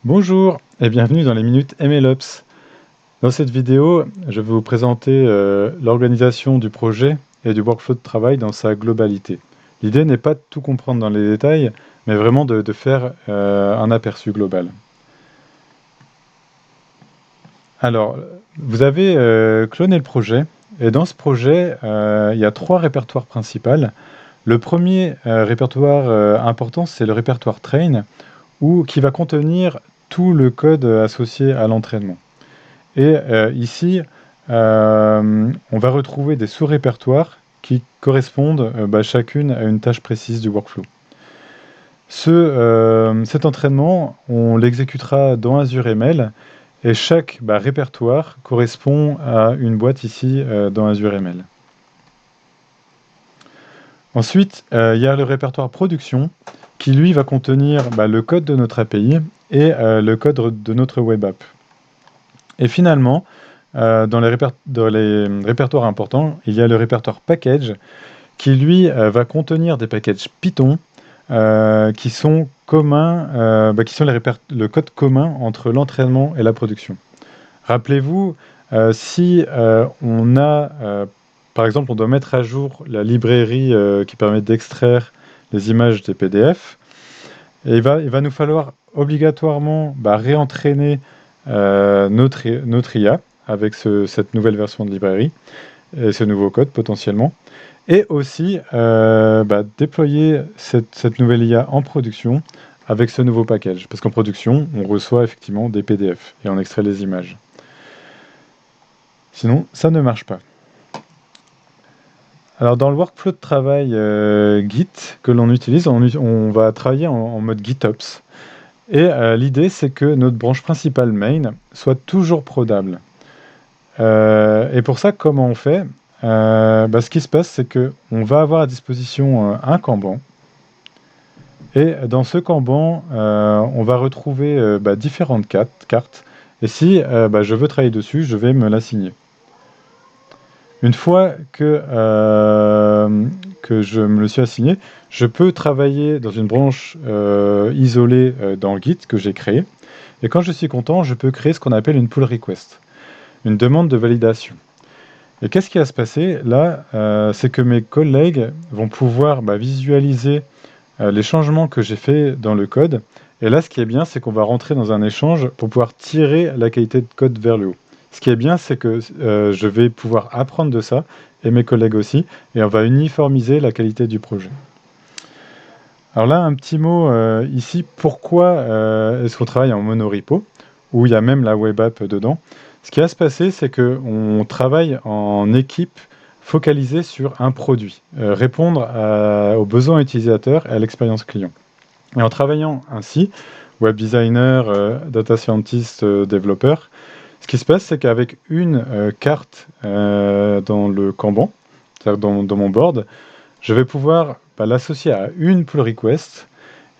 Bonjour et bienvenue dans les minutes MLOps. Dans cette vidéo, je vais vous présenter l'organisation du projet et du workflow de travail dans sa globalité. L'idée n'est pas de tout comprendre dans les détails, mais vraiment de faire un aperçu global. Alors, vous avez cloné le projet, et dans ce projet, il y a 3 répertoires principaux. Le premier répertoire important, c'est le répertoire train, qui va contenir tout le code associé à l'entraînement. Et ici, on va retrouver des sous-répertoires qui correspondent chacune à une tâche précise du workflow. Cet entraînement, on l'exécutera dans Azure ML, et chaque répertoire correspond à une boîte ici dans Azure ML. Ensuite, il y a le répertoire production, qui lui va contenir le code de notre API et le code de notre web app. Et finalement, dans les répertoires importants, il y a le répertoire package qui, lui, va contenir des packages Python qui sont communs, qui sont le code commun entre l'entraînement et la production. Rappelez-vous, si on a, par exemple, on doit mettre à jour la librairie qui permet d'extraire les images des PDF, et il va nous falloir obligatoirement réentraîner notre IA avec cette nouvelle version de librairie et ce nouveau code potentiellement, et aussi déployer cette nouvelle IA en production avec ce nouveau package, parce qu'en production, on reçoit effectivement des PDF et on extrait les images. Sinon, ça ne marche pas. Alors dans le workflow de travail Git que l'on utilise, on va travailler en mode GitOps. Et l'idée, c'est que notre branche principale main soit toujours prodable. Et pour ça, comment on fait? Ce qui se passe, c'est qu'on va avoir à disposition un Kanban. Et dans ce Kanban, on va retrouver différentes cartes. Et si je veux travailler dessus, je vais me l'assigner. Une fois que je me le suis assigné, je peux travailler dans une branche isolée dans le Git que j'ai créé. Et quand je suis content, je peux créer ce qu'on appelle une pull request, une demande de validation. Et qu'est-ce qui va se passer là? C'est que mes collègues vont pouvoir visualiser les changements que j'ai faits dans le code. Et là, ce qui est bien, c'est qu'on va rentrer dans un échange pour pouvoir tirer la qualité de code vers le haut. Ce qui est bien, c'est que je vais pouvoir apprendre de ça, et mes collègues aussi, et on va uniformiser la qualité du projet. Alors là, un petit mot ici, pourquoi est-ce qu'on travaille en monorepo, où il y a même la web app dedans? Ce qui va se passer, c'est qu'on travaille en équipe focalisée sur un produit, répondre aux besoins utilisateurs et à l'expérience client. Et en travaillant ainsi, web designer, data scientist, développeur, ce qui se passe, c'est qu'avec une carte dans le Kanban, c'est-à-dire dans mon board, je vais pouvoir l'associer à une pull request,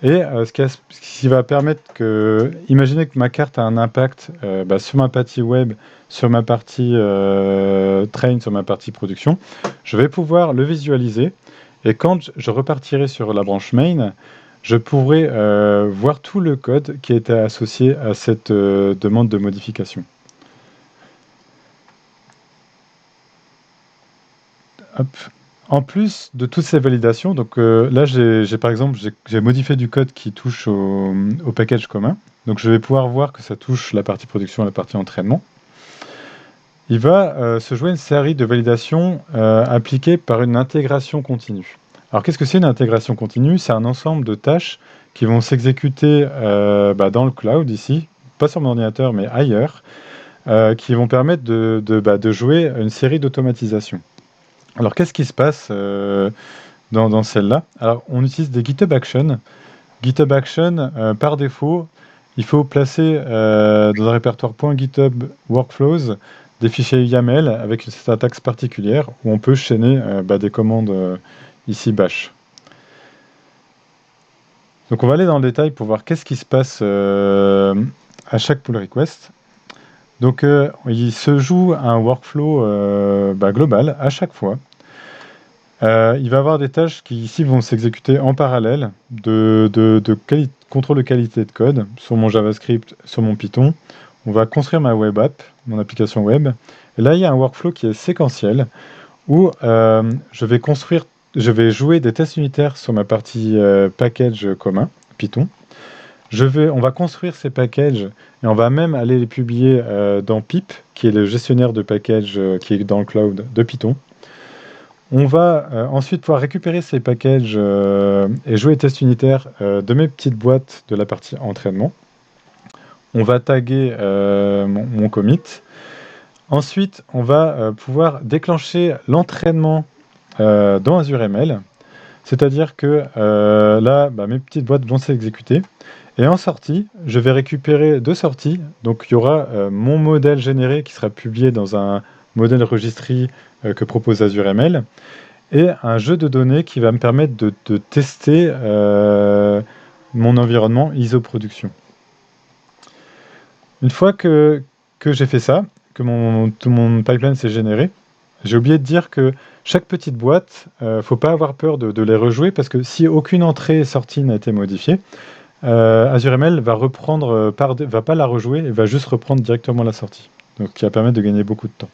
et ce qui va permettre que, imaginez que ma carte a un impact sur ma partie web, sur ma partie train, sur ma partie production, je vais pouvoir le visualiser, et quand je repartirai sur la branche main, je pourrai voir tout le code qui était associé à cette demande de modification. Hop. En plus de toutes ces validations, donc là par exemple j'ai modifié du code qui touche au package commun. Donc je vais pouvoir voir que ça touche la partie production et la partie entraînement. Il va se jouer une série de validations appliquées par une intégration continue. Alors qu'est-ce que c'est une intégration continue? C'est un ensemble de tâches qui vont s'exécuter dans le cloud ici, pas sur mon ordinateur mais ailleurs, qui vont permettre de jouer une série d'automatisations. Alors, qu'est-ce qui se passe dans celle-là? Alors, on utilise des GitHub Actions. GitHub Actions, par défaut, il faut placer dans un répertoire .github workflows des fichiers YAML avec cette syntaxe particulière où on peut chaîner des commandes ici bash. Donc, on va aller dans le détail pour voir qu'est-ce qui se passe à chaque pull request. Donc, il se joue un workflow global à chaque fois. Il va y avoir des tâches qui ici vont s'exécuter en parallèle de contrôle de qualité de code sur mon JavaScript, sur mon Python. On va construire ma web app, mon application web. Et là, il y a un workflow qui est séquentiel où je vais jouer des tests unitaires sur ma partie package commun, Python. On va construire ces packages et on va même aller les publier dans Pip, qui est le gestionnaire de packages qui est dans le cloud de Python. On va ensuite pouvoir récupérer ces packages et jouer les tests unitaires de mes petites boîtes de la partie entraînement. On va taguer mon commit. Ensuite, on va pouvoir déclencher l'entraînement dans Azure ML. C'est-à-dire que là, mes petites boîtes vont s'exécuter. Et en sortie, je vais récupérer deux sorties. Donc il y aura mon modèle généré qui sera publié dans un modèle registry que propose Azure ML et un jeu de données qui va me permettre de tester mon environnement ISO production. Une fois que j'ai fait ça, que tout mon pipeline s'est généré, j'ai oublié de dire que chaque petite boîte, faut pas avoir peur de les rejouer parce que si aucune entrée et sortie n'a été modifiée, Azure ML va va pas la rejouer et va juste reprendre directement la sortie. Donc, qui va permettre de gagner beaucoup de temps.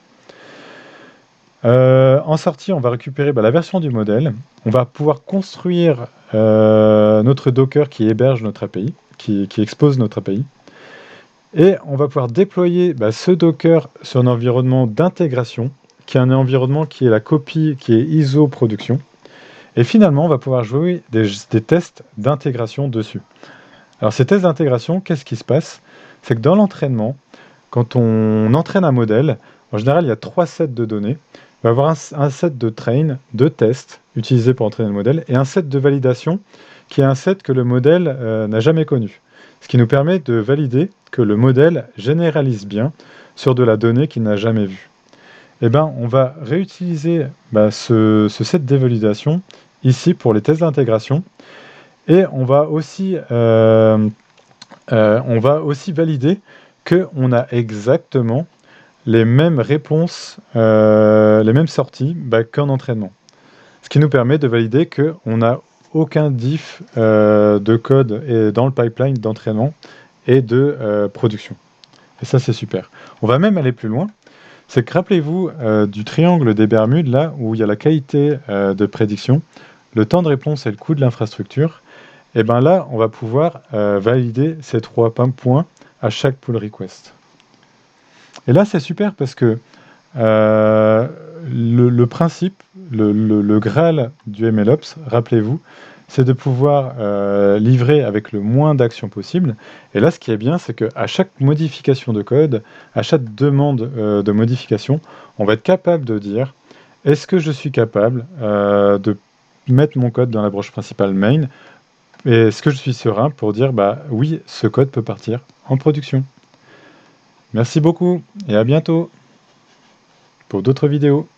En sortie, on va récupérer la version du modèle. On va pouvoir construire notre Docker qui héberge notre API, qui expose notre API. Et on va pouvoir déployer ce Docker sur un environnement d'intégration, qui est un environnement qui est la copie, qui est ISO production. Et finalement, on va pouvoir jouer des tests d'intégration dessus. Alors ces tests d'intégration, qu'est-ce qui se passe? C'est que dans l'entraînement, quand on entraîne un modèle, en général, il y a 3 sets de données. Il va y avoir un set de train, de tests utilisés pour entraîner le modèle, et un set de validation, qui est un set que le modèle n'a jamais connu. Ce qui nous permet de valider que le modèle généralise bien sur de la donnée qu'il n'a jamais vue. Eh bien, on va réutiliser ce set de validation ici pour les tests d'intégration, et on va aussi valider qu'on a exactement les mêmes réponses, les mêmes sorties qu'en entraînement. Ce qui nous permet de valider qu'on n'a aucun diff de code dans le pipeline d'entraînement et de production. Et ça, c'est super. On va même aller plus loin. C'est que rappelez-vous du triangle des Bermudes, là, où il y a la qualité de prédiction, le temps de réponse et le coût de l'infrastructure. Et bien là, on va pouvoir valider ces 3 points à chaque pull request. Et là, c'est super parce que le principe, le Graal du MLOps, rappelez-vous, c'est de pouvoir livrer avec le moins d'actions possible. Et là, ce qui est bien, c'est qu'à chaque modification de code, à chaque demande de modification, on va être capable de dire, est-ce que je suis capable de mettre mon code dans la branche principale main? Et est-ce que je suis serein pour dire, oui, ce code peut partir en production? Merci beaucoup et à bientôt pour d'autres vidéos.